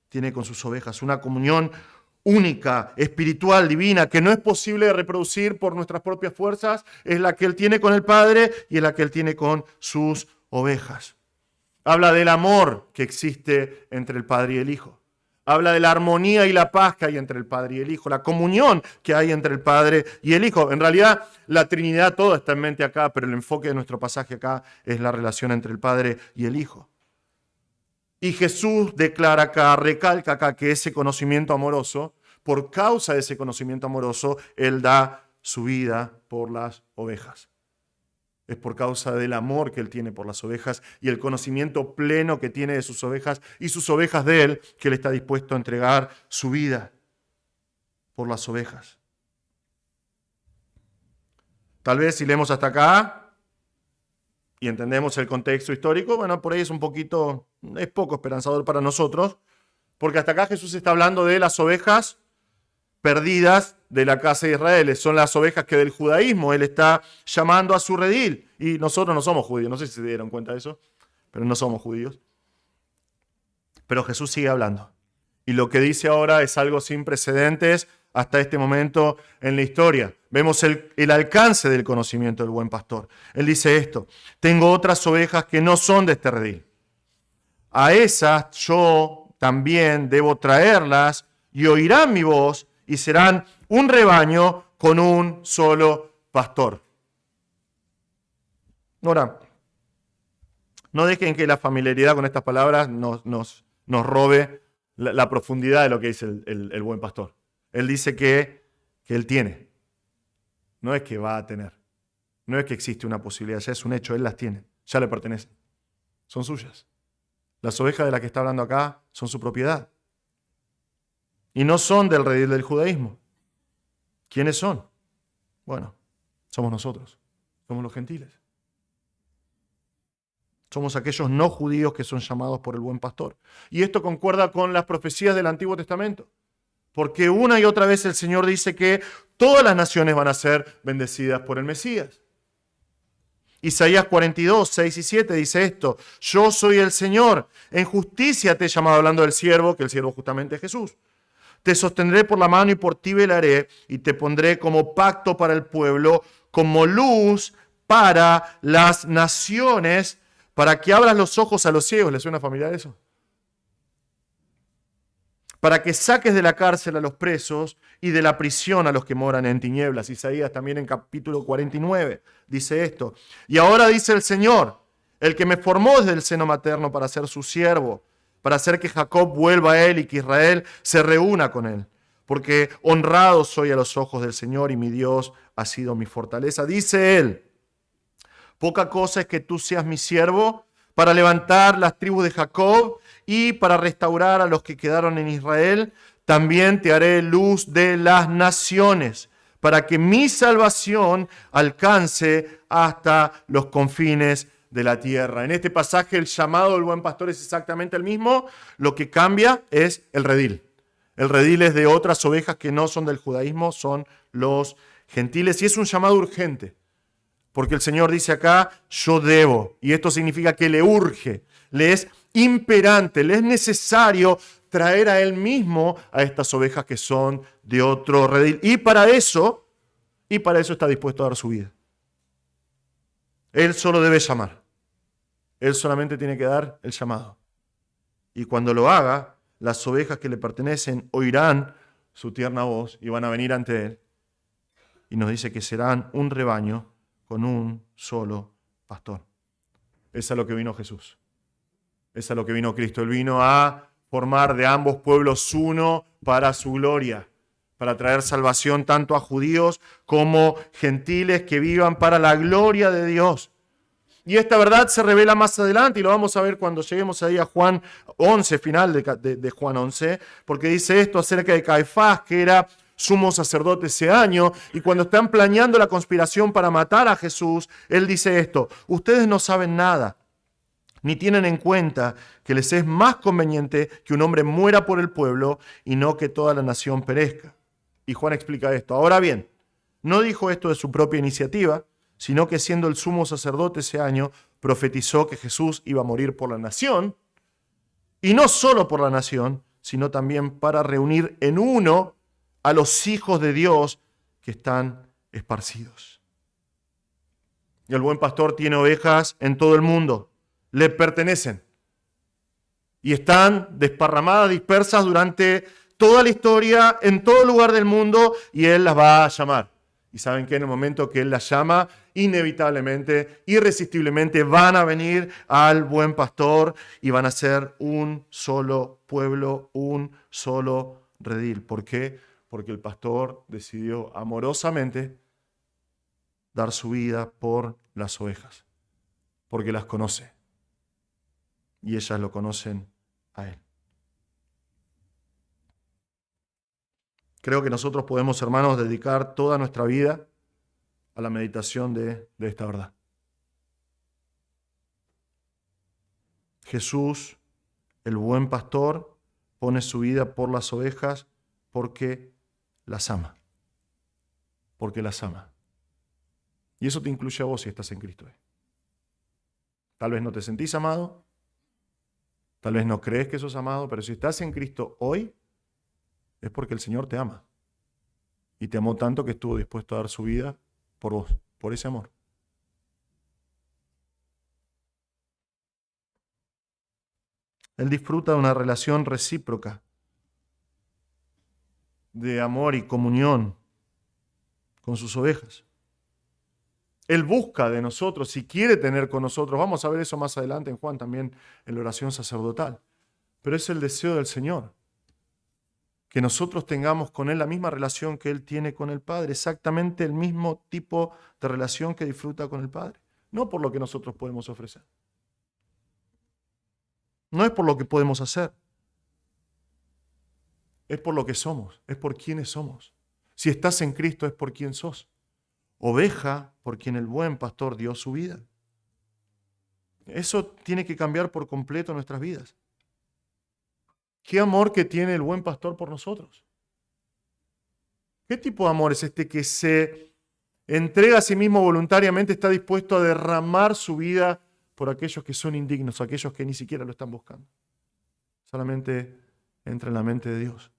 tiene con sus ovejas. Una comunión única, espiritual, divina, que no es posible de reproducir por nuestras propias fuerzas, es la que Él tiene con el Padre y es la que Él tiene con sus ovejas. Habla del amor que existe entre el Padre y el Hijo. Habla de la armonía y la paz que hay entre el Padre y el Hijo, la comunión que hay entre el Padre y el Hijo. En realidad, la Trinidad toda está en mente acá, pero el enfoque de nuestro pasaje acá es la relación entre el Padre y el Hijo. Y Jesús declara acá, recalca acá que ese conocimiento amoroso, por causa de ese conocimiento amoroso, Él da su vida por las ovejas. Es por causa del amor que Él tiene por las ovejas y el conocimiento pleno que tiene de sus ovejas y sus ovejas de Él, que Él está dispuesto a entregar su vida por las ovejas. Tal vez si leemos hasta acá y entendemos el contexto histórico, bueno, por ahí es poco esperanzador para nosotros, porque hasta acá Jesús está hablando de las ovejas perdidas de la casa de Israel. Son las ovejas que del judaísmo Él está llamando a su redil. Y nosotros no somos judíos, no sé si se dieron cuenta de eso, pero no somos judíos. Pero Jesús sigue hablando. Y lo que dice ahora es algo sin precedentes hasta este momento en la historia. Vemos el alcance del conocimiento del buen pastor. Él dice esto: tengo otras ovejas que no son de este redil. A esas yo también debo traerlas y oirán mi voz y serán un rebaño con un solo pastor. Ahora, no dejen que la familiaridad con estas palabras nos robe la profundidad de lo que dice el buen pastor. Él dice que él tiene. No es que va a tener. No es que existe una posibilidad, ya es un hecho, él las tiene, ya le pertenecen. Son suyas. Las ovejas de las que está hablando acá son su propiedad. Y no son del redil del judaísmo. ¿Quiénes son? Bueno, somos nosotros. Somos los gentiles. Somos aquellos no judíos que son llamados por el buen pastor. Y esto concuerda con las profecías del Antiguo Testamento. Porque una y otra vez el Señor dice que todas las naciones van a ser bendecidas por el Mesías. Isaías 42, 6 y 7 dice esto: yo soy el Señor, en justicia te he llamado, hablando del siervo, que el siervo justamente es Jesús. Te sostendré por la mano y por ti velaré, y te pondré como pacto para el pueblo, como luz para las naciones, para que abras los ojos a los ciegos. ¿Les suena familiar eso? Para que saques de la cárcel a los presos y de la prisión a los que moran en tinieblas. Isaías también en capítulo 49 dice esto. Y ahora dice el Señor, el que me formó desde el seno materno para ser su siervo, para hacer que Jacob vuelva a él y que Israel se reúna con él. Porque honrado soy a los ojos del Señor y mi Dios ha sido mi fortaleza. Dice él, poca cosa es que tú seas mi siervo para levantar las tribus de Jacob y para restaurar a los que quedaron en Israel. También te haré luz de las naciones, para que mi salvación alcance hasta los confines de la tierra. En este pasaje el llamado del buen pastor es exactamente el mismo. Lo que cambia es el redil. El redil es de otras ovejas que no son del judaísmo, son los gentiles. Y es un llamado urgente. Porque el Señor dice acá, yo debo. Y esto significa que le urge, le es imperante, le es necesario traer a Él mismo a estas ovejas que son de otro redil. Y para eso está dispuesto a dar su vida. Él solo debe llamar. Él solamente tiene que dar el llamado. Y cuando lo haga, las ovejas que le pertenecen oirán su tierna voz y van a venir ante Él. Y nos dice que serán un rebaño con un solo pastor. Es a lo que vino Jesús. Es a lo que vino Cristo. Él vino a formar de ambos pueblos uno para su gloria, para traer salvación tanto a judíos como gentiles que vivan para la gloria de Dios. Y esta verdad se revela más adelante y lo vamos a ver cuando lleguemos ahí a Juan 11, final de Juan 11, porque dice esto acerca de Caifás, que era sumo sacerdote ese año, y cuando están planeando la conspiración para matar a Jesús, él dice esto: ustedes no saben nada, ni tienen en cuenta que les es más conveniente que un hombre muera por el pueblo y no que toda la nación perezca. Y Juan explica esto. Ahora bien, no dijo esto de su propia iniciativa, sino que siendo el sumo sacerdote ese año, profetizó que Jesús iba a morir por la nación, y no solo por la nación, sino también para reunir en uno a los hijos de Dios que están esparcidos. Y el buen pastor tiene ovejas en todo el mundo, le pertenecen y están desparramadas, dispersas durante toda la historia, en todo lugar del mundo, y Él las va a llamar. Y saben que en el momento que Él las llama, inevitablemente, irresistiblemente, van a venir al buen pastor y van a ser un solo pueblo, un solo redil. ¿Por qué? Porque el pastor decidió amorosamente dar su vida por las ovejas, porque las conoce y ellas lo conocen a Él. Creo que nosotros podemos, hermanos, dedicar toda nuestra vida a la meditación de esta verdad. Jesús, el buen pastor, pone su vida por las ovejas porque las ama. Porque las ama. Y eso te incluye a vos si estás en Cristo. Tal vez no te sentís amado, tal vez no crees que sos amado, pero si estás en Cristo hoy, es porque el Señor te ama. Y te amó tanto que estuvo dispuesto a dar su vida por vos, por ese amor. Él disfruta de una relación recíproca, de amor y comunión con sus ovejas. Él busca de nosotros y quiere tener con nosotros. Vamos a ver eso más adelante en Juan, también en la oración sacerdotal. Pero es el deseo del Señor, que nosotros tengamos con Él la misma relación que Él tiene con el Padre, exactamente el mismo tipo de relación que disfruta con el Padre. No por lo que nosotros podemos ofrecer. No es por lo que podemos hacer. Es por lo que somos, es por quienes somos. Si estás en Cristo es por quien sos. Oveja por quien el buen pastor dio su vida. Eso tiene que cambiar por completo nuestras vidas. ¿Qué amor que tiene el buen pastor por nosotros? ¿Qué tipo de amor es este que se entrega a sí mismo voluntariamente, está dispuesto a derramar su vida por aquellos que son indignos, aquellos que ni siquiera lo están buscando? Solamente entra en la mente de Dios.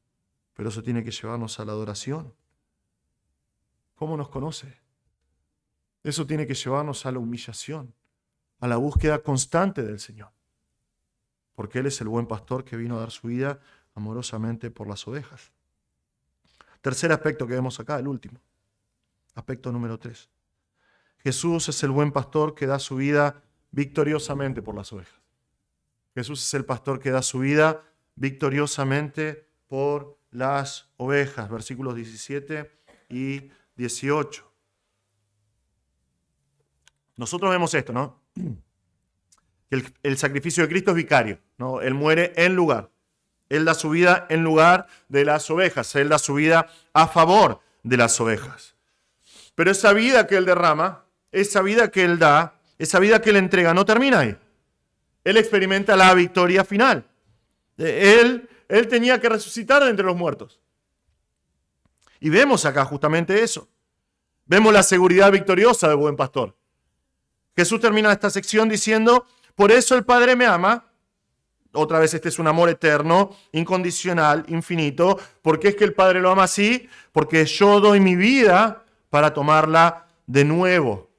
Pero eso tiene que llevarnos a la adoración. ¿Cómo nos conoce? Eso tiene que llevarnos a la humillación, a la búsqueda constante del Señor. Porque Él es el buen pastor que vino a dar su vida amorosamente por las ovejas. Tercer aspecto que vemos acá, el último. Aspecto número 3. Jesús es el buen pastor que da su vida victoriosamente por las ovejas. Jesús es el pastor que da su vida victoriosamente por las ovejas. Versículos 17 y 18. Nosotros vemos esto, ¿no? Que el sacrificio de Cristo es vicario, ¿no? Él muere en lugar. Él da su vida en lugar de las ovejas. Él da su vida a favor de las ovejas. Pero esa vida que Él derrama, esa vida que Él da, esa vida que Él entrega, no termina ahí. Él experimenta la victoria final. Él tenía que resucitar de entre los muertos. Y vemos acá justamente eso. Vemos la seguridad victoriosa del buen pastor. Jesús termina esta sección diciendo, por eso el Padre me ama. Otra vez este es un amor eterno, incondicional, infinito. ¿Por qué es que el Padre lo ama así? Porque yo doy mi vida para tomarla de nuevo.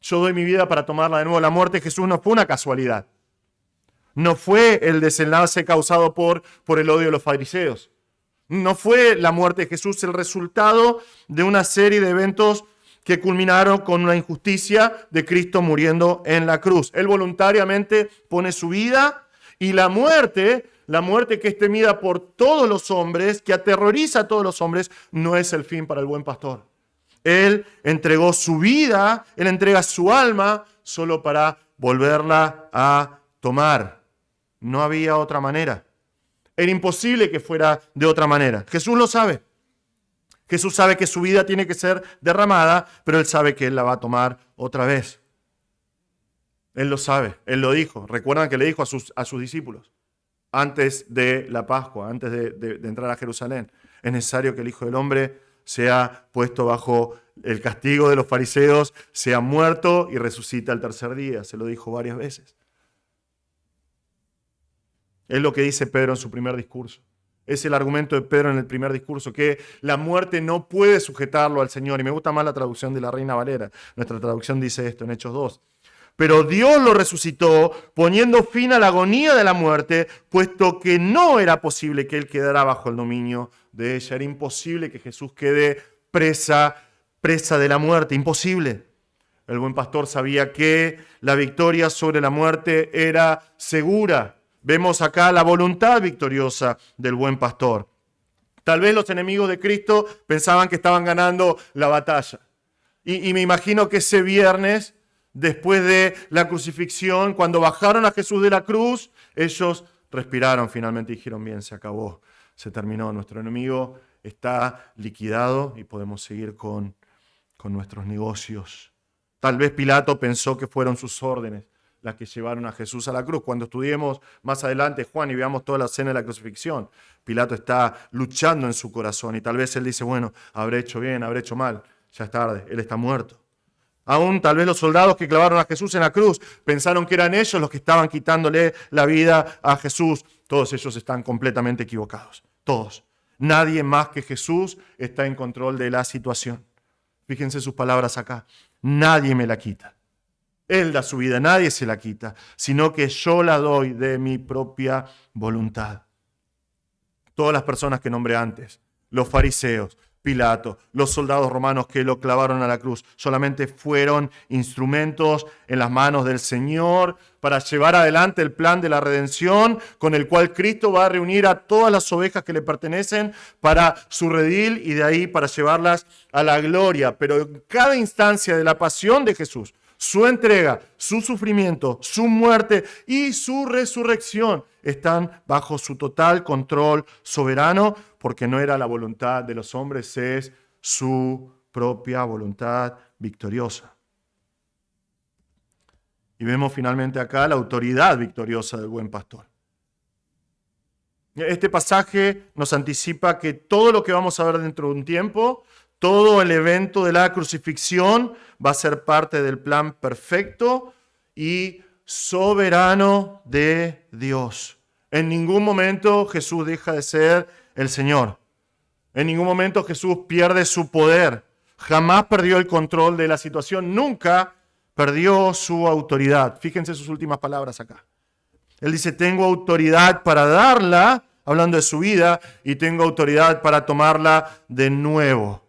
Yo doy mi vida para tomarla de nuevo. La muerte de Jesús no fue una casualidad. No fue el desenlace causado por el odio de los fariseos. No fue la muerte de Jesús el resultado de una serie de eventos que culminaron con una injusticia de Cristo muriendo en la cruz. Él voluntariamente pone su vida y la muerte que es temida por todos los hombres, que aterroriza a todos los hombres, no es el fin para el buen pastor. Él entregó su vida, Él entrega su alma solo para volverla a tomar. No había otra manera. Era imposible que fuera de otra manera. Jesús lo sabe. Jesús sabe que su vida tiene que ser derramada, pero Él sabe que Él la va a tomar otra vez. Él lo sabe, Él lo dijo. Recuerdan que le dijo a sus discípulos, antes de la Pascua, antes de entrar a Jerusalén, es necesario que el Hijo del Hombre sea puesto bajo el castigo de los fariseos, sea muerto y resucita al tercer día. Se lo dijo varias veces. Es lo que dice Pedro en su primer discurso. Es el argumento de Pedro en el primer discurso, que la muerte no puede sujetarlo al Señor. Y me gusta más la traducción de la Reina Valera. Nuestra traducción dice esto en Hechos 2. Pero Dios lo resucitó poniendo fin a la agonía de la muerte, puesto que no era posible que Él quedara bajo el dominio de ella. Era imposible que Jesús quede presa de la muerte. Imposible. El buen pastor sabía que la victoria sobre la muerte era segura. Vemos acá la voluntad victoriosa del buen pastor. Tal vez los enemigos de Cristo pensaban que estaban ganando la batalla. Y me imagino que ese viernes, después de la crucifixión, cuando bajaron a Jesús de la cruz, ellos respiraron finalmente y dijeron, bien, se acabó, se terminó. Nuestro enemigo está liquidado y podemos seguir con nuestros negocios. Tal vez Pilato pensó que fueron sus órdenes las que llevaron a Jesús a la cruz. Cuando estudiemos más adelante Juan y veamos toda la escena de la crucifixión, Pilato está luchando en su corazón y tal vez él dice, bueno, habré hecho bien, habré hecho mal, ya es tarde, él está muerto. Aún tal vez los soldados que clavaron a Jesús en la cruz pensaron que eran ellos los que estaban quitándole la vida a Jesús. Todos ellos están completamente equivocados, todos. Nadie más que Jesús está en control de la situación. Fíjense sus palabras acá, nadie me la quita. Él da su vida, nadie se la quita, sino que yo la doy de mi propia voluntad. Todas las personas que nombré antes, los fariseos, Pilato, los soldados romanos que lo clavaron a la cruz, solamente fueron instrumentos en las manos del Señor para llevar adelante el plan de la redención con el cual Cristo va a reunir a todas las ovejas que le pertenecen para su redil y de ahí para llevarlas a la gloria. Pero en cada instancia de la pasión de Jesús, su entrega, su sufrimiento, su muerte y su resurrección están bajo su total control soberano, porque no era la voluntad de los hombres, es su propia voluntad victoriosa. Y vemos finalmente acá la autoridad victoriosa del buen pastor. Este pasaje nos anticipa que todo lo que vamos a ver dentro de un tiempo, todo el evento de la crucifixión va a ser parte del plan perfecto y soberano de Dios. En ningún momento Jesús deja de ser el Señor. En ningún momento Jesús pierde su poder. Jamás perdió el control de la situación. Nunca perdió su autoridad. Fíjense sus últimas palabras acá. Él dice, tengo autoridad para darla, hablando de su vida, y tengo autoridad para tomarla de nuevo.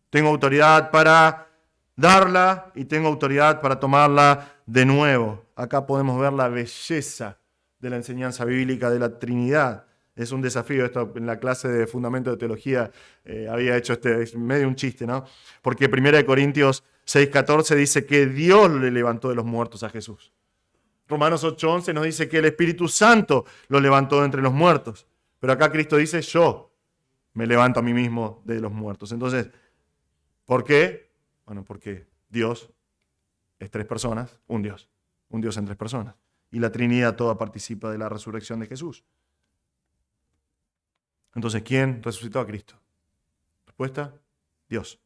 Tengo autoridad para darla y tengo autoridad para tomarla de nuevo. Acá podemos ver la belleza de la enseñanza bíblica de la Trinidad. Es un desafío, esto en la clase de Fundamento de Teología había hecho es medio un chiste, ¿no? Porque 1 Corintios 6:14 dice que Dios le levantó de los muertos a Jesús. Romanos 8:11 nos dice que el Espíritu Santo lo levantó de entre los muertos. Pero acá Cristo dice, yo me levanto a mí mismo de los muertos. Entonces, ¿por qué? Bueno, porque Dios es tres personas, un Dios en tres personas. Y la Trinidad toda participa de la resurrección de Jesús. Entonces, ¿quién resucitó a Cristo? Respuesta, Dios.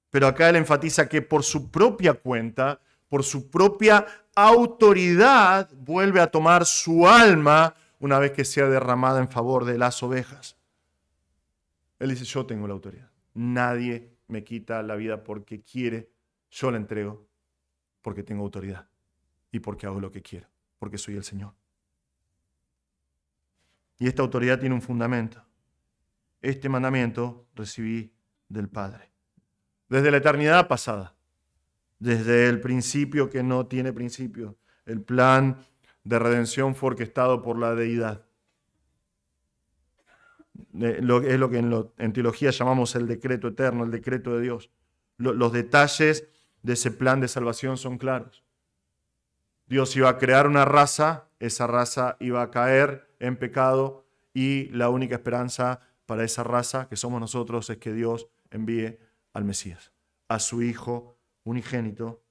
Pero acá él enfatiza que por su propia cuenta, por su propia autoridad, vuelve a tomar su alma una vez que sea derramada en favor de las ovejas. Él dice, yo tengo la autoridad. Nadie me quita la vida porque quiere, yo la entrego porque tengo autoridad y porque hago lo que quiero, porque soy el Señor. Y esta autoridad tiene un fundamento. Este mandamiento recibí del Padre. Desde la eternidad pasada, desde el principio que no tiene principio, el plan de redención fue orquestado por la deidad. Es lo que en teología llamamos el decreto eterno, el decreto de Dios. Los detalles de ese plan de salvación son claros. Dios iba a crear una raza, esa raza iba a caer en pecado y la única esperanza para esa raza, que somos nosotros, es que Dios envíe al Mesías, a su Hijo unigénito,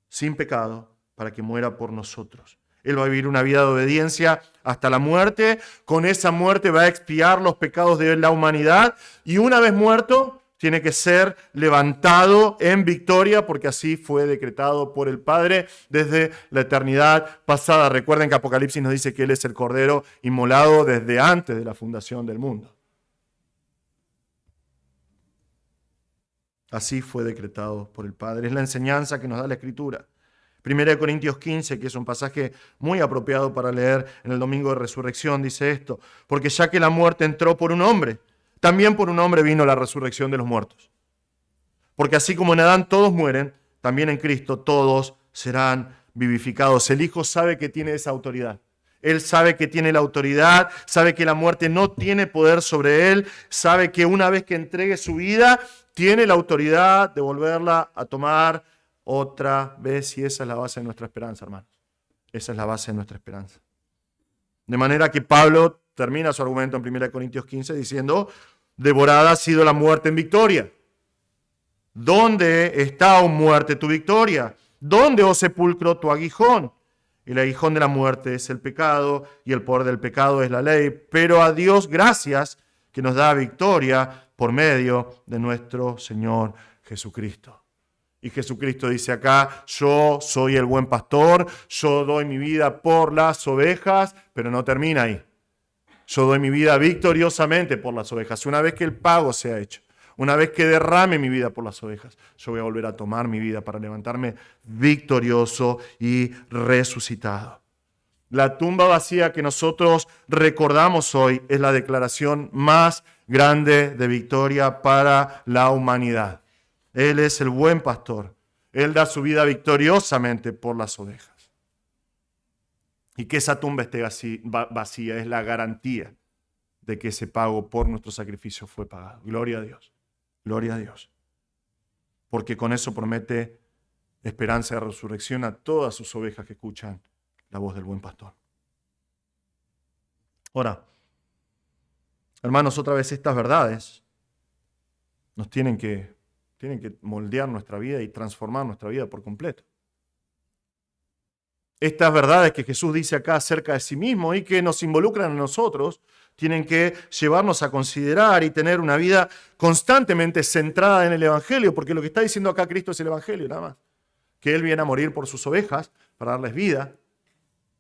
sin pecado, para que muera por nosotros. Él va a vivir una vida de obediencia hasta la muerte. Con esa muerte va a expiar los pecados de la humanidad y una vez muerto tiene que ser levantado en victoria porque así fue decretado por el Padre desde la eternidad pasada. Recuerden que Apocalipsis nos dice que Él es el Cordero inmolado desde antes de la fundación del mundo. Así fue decretado por el Padre. Es la enseñanza que nos da la Escritura. 1 Corintios 15, que es un pasaje muy apropiado para leer en el domingo de resurrección, dice esto: porque ya que la muerte entró por un hombre, también por un hombre vino la resurrección de los muertos. Porque así como en Adán todos mueren, también en Cristo todos serán vivificados. El Hijo sabe que tiene esa autoridad. Él sabe que tiene la autoridad, sabe que la muerte no tiene poder sobre él, sabe que una vez que entregue su vida, tiene la autoridad de volverla a tomar otra vez, y esa es la base de nuestra esperanza, hermanos. Esa es la base de nuestra esperanza. De manera que Pablo termina su argumento en 1 Corintios 15 diciendo: devorada ha sido la muerte en victoria. ¿Dónde está, oh muerte, tu victoria? ¿Dónde, oh sepulcro, tu aguijón? El aguijón de la muerte es el pecado y el poder del pecado es la ley. Pero a Dios gracias que nos da victoria por medio de nuestro Señor Jesucristo. Y Jesucristo dice acá: yo soy el buen pastor, yo doy mi vida por las ovejas, pero no termina ahí. Yo doy mi vida victoriosamente por las ovejas. Una vez que el pago sea hecho, Una vez que derrame mi vida por las ovejas, yo voy a volver a tomar mi vida para levantarme victorioso y resucitado. La tumba vacía que nosotros recordamos hoy es la declaración más grande de victoria para la humanidad. Él es el buen pastor. Él da su vida victoriosamente por las ovejas. Y que esa tumba esté vacía es la garantía de que ese pago por nuestro sacrificio fue pagado. Gloria a Dios. Gloria a Dios. Porque con eso promete esperanza de resurrección a todas sus ovejas que escuchan la voz del buen pastor. Ahora, hermanos, otra vez estas verdades nos tienen que moldear nuestra vida y transformar nuestra vida por completo. Estas verdades que Jesús dice acá acerca de sí mismo y que nos involucran a nosotros, tienen que llevarnos a considerar y tener una vida constantemente centrada en el Evangelio, porque lo que está diciendo acá Cristo es el Evangelio, nada más. Que Él viene a morir por sus ovejas para darles vida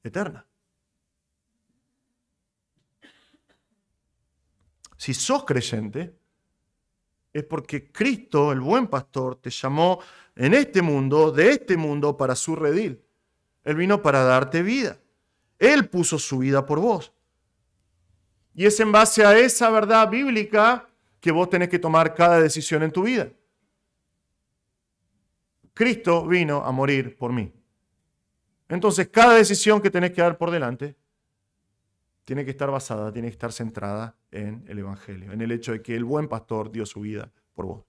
eterna. Si sos creyente, es porque Cristo, el buen pastor, te llamó en este mundo, de este mundo, para su redil. Él vino para darte vida. Él puso su vida por vos. Y es en base a esa verdad bíblica que vos tenés que tomar cada decisión en tu vida. Cristo vino a morir por mí. Entonces, cada decisión que tenés que dar por delante tiene que estar basada, tiene que estar centrada en el Evangelio, en el hecho de que el buen pastor dio su vida por vos.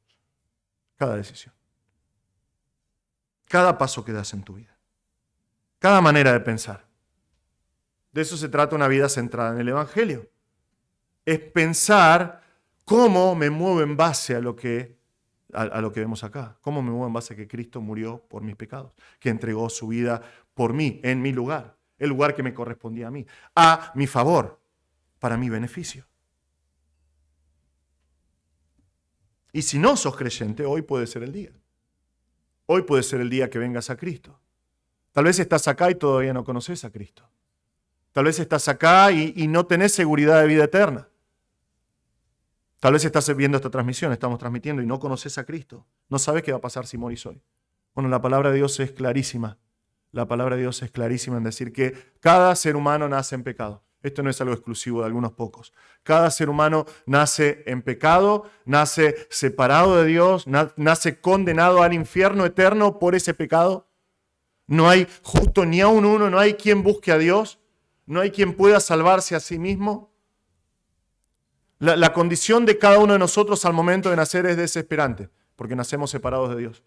Cada decisión. Cada paso que das en tu vida. Cada manera de pensar. De eso se trata una vida centrada en el Evangelio. Es pensar cómo me muevo en base a lo que vemos acá. Cómo me muevo en base a que Cristo murió por mis pecados, que entregó su vida por mí, en mi lugar, el lugar que me correspondía a mí, a mi favor, para mi beneficio. Y si no sos creyente, hoy puede ser el día. Hoy puede ser el día que vengas a Cristo. Tal vez estás acá y todavía no conoces a Cristo. Tal vez estás acá y no tenés seguridad de vida eterna. Tal vez estás viendo esta transmisión, estamos transmitiendo y no conoces a Cristo. No sabes qué va a pasar si morís hoy. Bueno, la palabra de Dios es clarísima. La palabra de Dios es clarísima en decir que cada ser humano nace en pecado. Esto no es algo exclusivo de algunos pocos. Cada ser humano nace en pecado, nace separado de Dios, nace condenado al infierno eterno por ese pecado. No hay justo ni aun uno, no hay quien busque a Dios, no hay quien pueda salvarse a sí mismo. La condición de cada uno de nosotros al momento de nacer es desesperante, porque nacemos separados de Dios.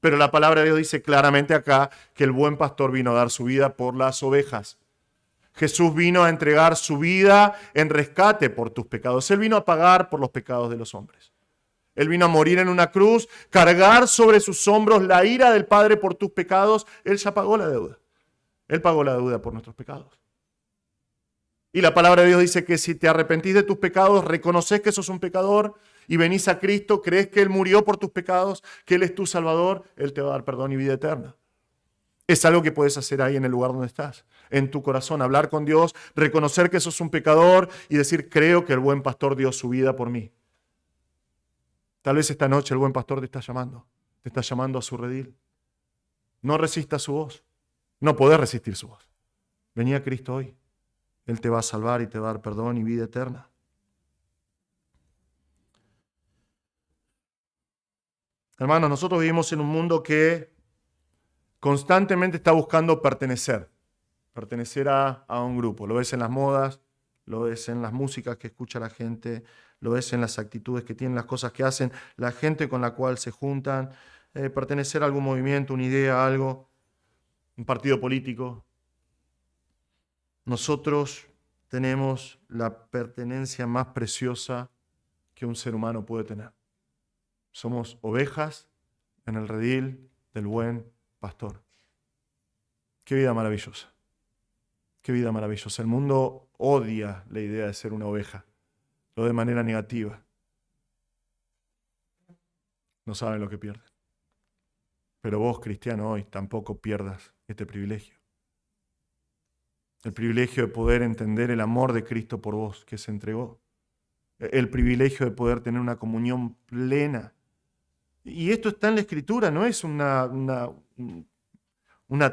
Pero la palabra de Dios dice claramente acá que el buen pastor vino a dar su vida por las ovejas. Jesús vino a entregar su vida en rescate por tus pecados. Él vino a pagar por los pecados de los hombres. Él vino a morir en una cruz, cargar sobre sus hombros la ira del Padre por tus pecados. Él ya pagó la deuda. Él pagó la deuda por nuestros pecados. Y la palabra de Dios dice que si te arrepentís de tus pecados, reconoces que sos un pecador y venís a Cristo, crees que Él murió por tus pecados, que Él es tu Salvador, Él te va a dar perdón y vida eterna. Es algo que puedes hacer ahí en el lugar donde estás, en tu corazón, hablar con Dios, reconocer que sos un pecador y decir, creo que el buen pastor dio su vida por mí. Tal vez esta noche el buen pastor te está llamando a su redil. No resistas su voz, no podés resistir su voz. Vení a Cristo hoy. Él te va a salvar y te va a dar perdón y vida eterna. Hermanos, nosotros vivimos en un mundo que constantemente está buscando pertenecer a un grupo. Lo ves en las modas, lo ves en las músicas que escucha la gente, lo ves en las actitudes que tienen, las cosas que hacen, la gente con la cual se juntan, pertenecer a algún movimiento, una idea, algo, un partido político. Nosotros tenemos la pertenencia más preciosa que un ser humano puede tener. Somos ovejas en el redil del buen pastor. Qué vida maravillosa. Qué vida maravillosa. El mundo odia la idea de ser una oveja. Lo de manera negativa. No saben lo que pierden. Pero vos, cristiano, hoy tampoco pierdas este privilegio. El privilegio de poder entender el amor de Cristo por vos, que se entregó. el privilegio de poder tener una comunión plena. Y esto está en la Escritura, no es una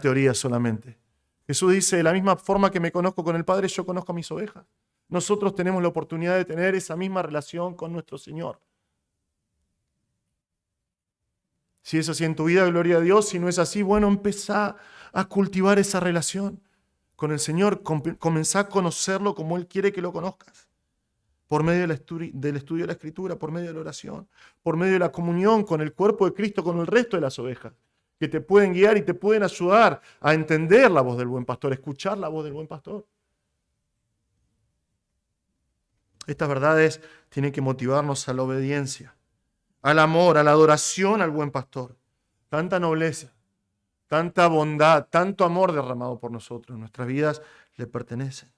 teoría solamente. Jesús dice, de la misma forma que me conozco con el Padre, yo conozco a mis ovejas. Nosotros tenemos la oportunidad de tener esa misma relación con nuestro Señor. Si es así en tu vida, gloria a Dios. Si no es así, bueno, empezá a cultivar esa relación con el Señor. Comenzá a conocerlo como Él quiere que lo conozcas. Por medio del estudio de la Escritura, por medio de la oración, por medio de la comunión con el cuerpo de Cristo, con el resto de las ovejas, que te pueden guiar y te pueden ayudar a entender la voz del buen pastor, escuchar la voz del buen pastor. Estas verdades tienen que motivarnos a la obediencia, al amor, a la adoración al buen pastor. Tanta nobleza, tanta bondad, tanto amor derramado por nosotros. Nuestras vidas le pertenecen.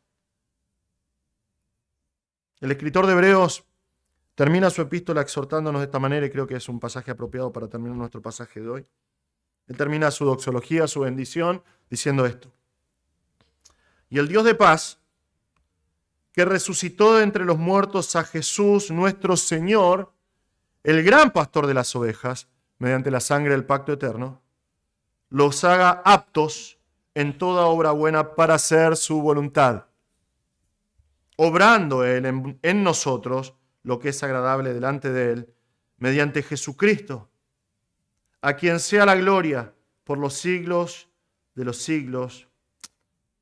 El escritor de Hebreos termina su epístola exhortándonos de esta manera y creo que es un pasaje apropiado para terminar nuestro pasaje de hoy. Él termina su doxología, su bendición, diciendo esto. Y el Dios de paz, que resucitó de entre los muertos a Jesús, nuestro Señor, el gran pastor de las ovejas, mediante la sangre del pacto eterno, los haga aptos en toda obra buena para hacer su voluntad, obrando Él en nosotros lo que es agradable delante de Él, mediante Jesucristo, a quien sea la gloria por los siglos de los siglos.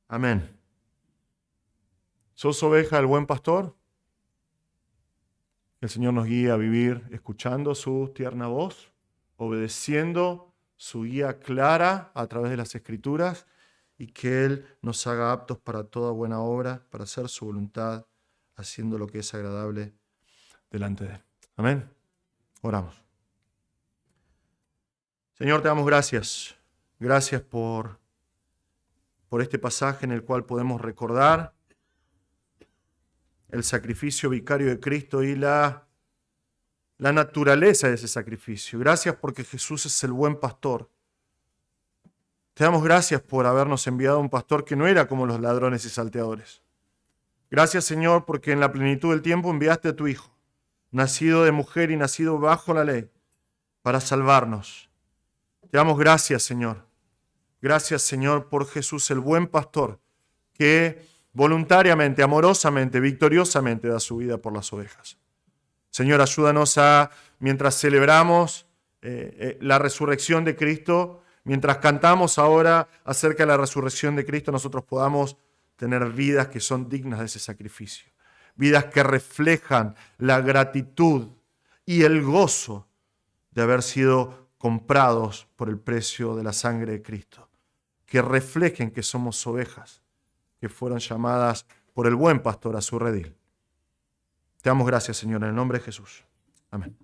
Amén. ¿Sos oveja del buen pastor? El Señor nos guía a vivir escuchando su tierna voz, obedeciendo su guía clara a través de las Escrituras y que Él nos haga aptos para toda buena obra, para hacer su voluntad, haciendo lo que es agradable delante de Él. Amén. Oramos. Señor, te damos gracias. Gracias por este pasaje en el cual podemos recordar el sacrificio vicario de Cristo y la naturaleza de ese sacrificio. Gracias porque Jesús es el buen pastor. Te damos gracias por habernos enviado un pastor que no era como los ladrones y salteadores. Gracias, Señor, porque en la plenitud del tiempo enviaste a tu Hijo, nacido de mujer y nacido bajo la ley, para salvarnos. Te damos gracias, Señor. Gracias, Señor, por Jesús, el buen pastor, que voluntariamente, amorosamente, victoriosamente da su vida por las ovejas. Señor, ayúdanos a, mientras celebramos la resurrección de Cristo, mientras cantamos ahora acerca de la resurrección de Cristo, nosotros podamos tener vidas que son dignas de ese sacrificio. Vidas que reflejan la gratitud y el gozo de haber sido comprados por el precio de la sangre de Cristo. Que reflejen que somos ovejas, que fueron llamadas por el buen pastor a su redil. Te damos gracias, Señor, en el nombre de Jesús. Amén.